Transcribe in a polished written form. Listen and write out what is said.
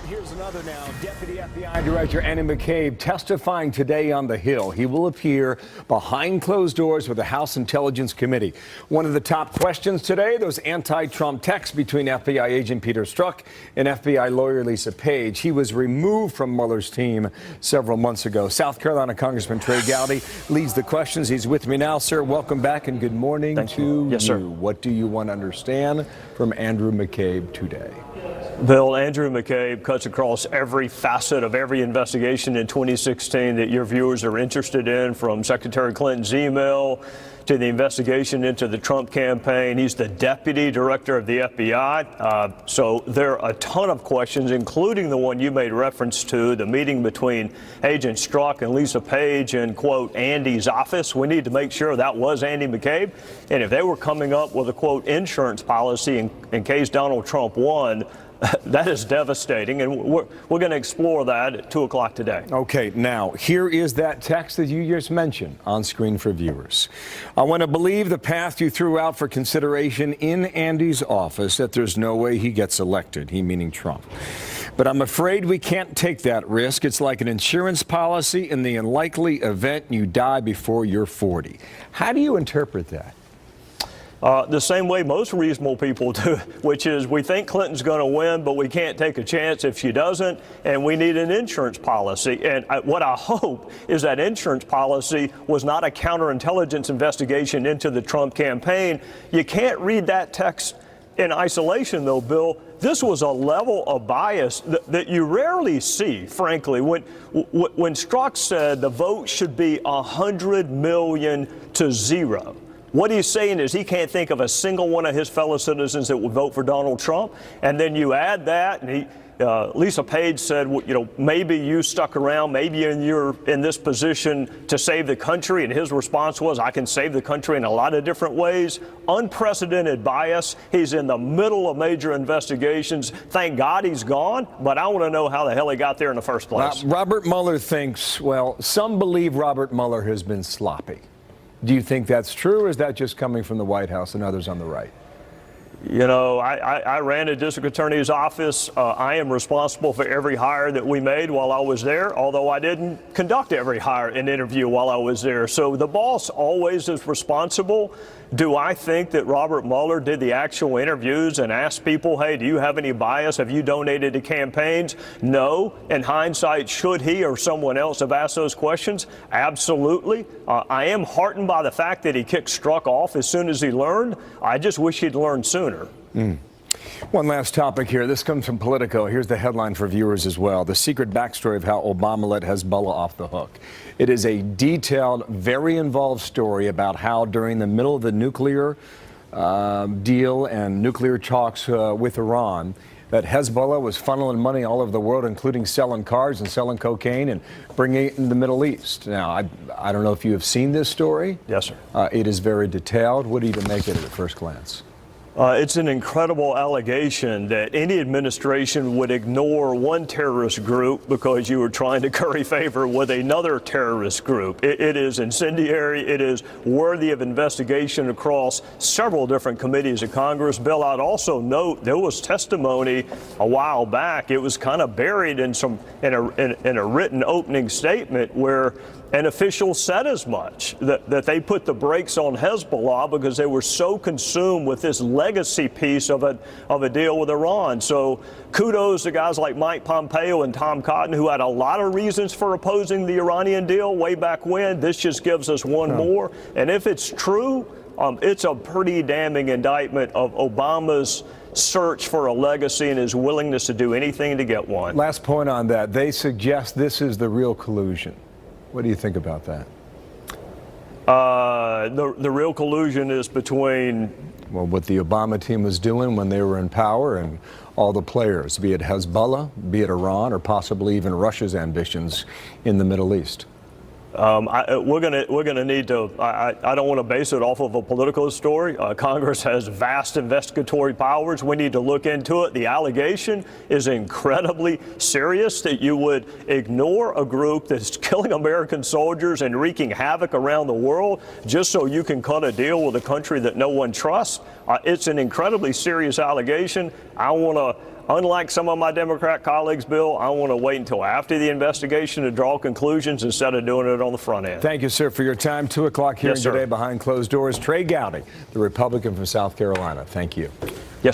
Here's another now. Deputy FBI Director Andy McCabe testifying today on the Hill. He will appear behind closed doors with the House Intelligence Committee. One of the top questions today, those anti-Trump texts between FBI agent Peter Strzok and FBI lawyer Lisa Page. He was removed from Mueller's team several months ago. South Carolina Congressman Trey Gowdy leads the questions. He's with me now, sir. Welcome back and good morning to you. Yes, sir. What do you want to understand from Andrew McCabe today? Bill, Andrew McCabe cuts across every facet of every investigation in 2016 that your viewers are interested in, from Secretary Clinton's email to the investigation into the Trump campaign. He's the deputy director of the FBI. So there are a ton of questions, including the one you made reference to, the meeting between Agent Strzok and Lisa Page in, quote, Andy's office. We need to make sure that was Andy McCabe. And if they were coming up with a, quote, insurance policy in case Donald Trump won, that is devastating, and we're going to explore that at 2 o'clock today. Okay, now, here is that text that you just mentioned on screen for viewers. I want to believe the path you threw out for consideration in Andy's office, that there's no way he gets elected, he meaning Trump. But I'm afraid we can't take that risk. It's like an insurance policy in the unlikely event you die before you're 40. How do you interpret that? The same way most reasonable people do, which is we think Clinton's going to win, but we can't take a chance if she doesn't, and we need an insurance policy. And what I hope is that insurance policy was not a counterintelligence investigation into the Trump campaign. You can't read that text in isolation, though, Bill. This was a level of bias that you rarely see, frankly. When Strzok said the vote should be 100 million to 0. What he's saying is he can't think of a single one of his fellow citizens that would vote for Donald Trump. And then you add that, and Lisa Page said, well, you know, maybe you stuck around, maybe you're in this position to save the country. And his response was, I can save the country in a lot of different ways. Unprecedented bias. He's in the middle of major investigations. Thank God he's gone, but I want to know how the hell he got there in the first place. Robert Mueller thinks, well, some believe Robert Mueller has been sloppy. Do you think that's true, or is that just coming from the White House and others on the right? You know, I ran a district attorney's office. I am responsible for every hire that we made while I was there, although I didn't conduct every hire and interview while I was there. So the boss always is responsible. Do I think that Robert Mueller did the actual interviews and asked people, hey, do you have any bias? Have you donated to campaigns? No. In hindsight, should he or someone else have asked those questions? Absolutely. I am heartened by the fact that he kicked Strzok off as soon as he learned. I just wish he'd learned sooner. One last topic here. This comes from Politico. Here's the headline for viewers as well. The secret backstory of how Obama let Hezbollah off the hook. It is a detailed, very involved story about how during the middle of the nuclear deal and nuclear talks with Iran, that Hezbollah was funneling money all over the world, including selling cars and selling cocaine and bringing it in the Middle East. Now, I don't know if you have seen this story. Yes, sir. It is very detailed. What do you make of it at first glance? It's an incredible allegation that any administration would ignore one terrorist group because you were trying to curry favor with another terrorist group. It is incendiary. It is worthy of investigation across several different committees of Congress. Bill, I'd also note there was testimony a while back. It was kind of buried in a written opening statement where an official said as much, that they put the brakes on Hezbollah because they were so consumed with this legacy piece of a deal with Iran. So kudos to guys like Mike Pompeo and Tom Cotton, who had a lot of reasons for opposing the Iranian deal way back when. This just gives us one more. And if it's true, it's a pretty damning indictment of Obama's search for a legacy and his willingness to do anything to get one. Last point on that. They suggest this is the real collusion. What do you think about that? The real collusion is between, well, what the Obama team was doing when they were in power and all the players, be it Hezbollah, be it Iran, or possibly even Russia's ambitions in the Middle East. We're gonna need to. I don't want to base it off of a political story. Congress has vast investigatory powers. We need to look into it. The allegation is incredibly serious that you would ignore a group that's killing American soldiers and wreaking havoc around the world just so you can cut a deal with a country that no one trusts. It's an incredibly serious allegation. I want to unlike some of my Democrat colleagues, Bill, I want to wait until after the investigation to draw conclusions instead of doing it on the front end. Thank you, sir, for your time. 2 o'clock hearing Yes, sir. today behind closed doors. Trey Gowdy, the Republican from South Carolina. Thank you.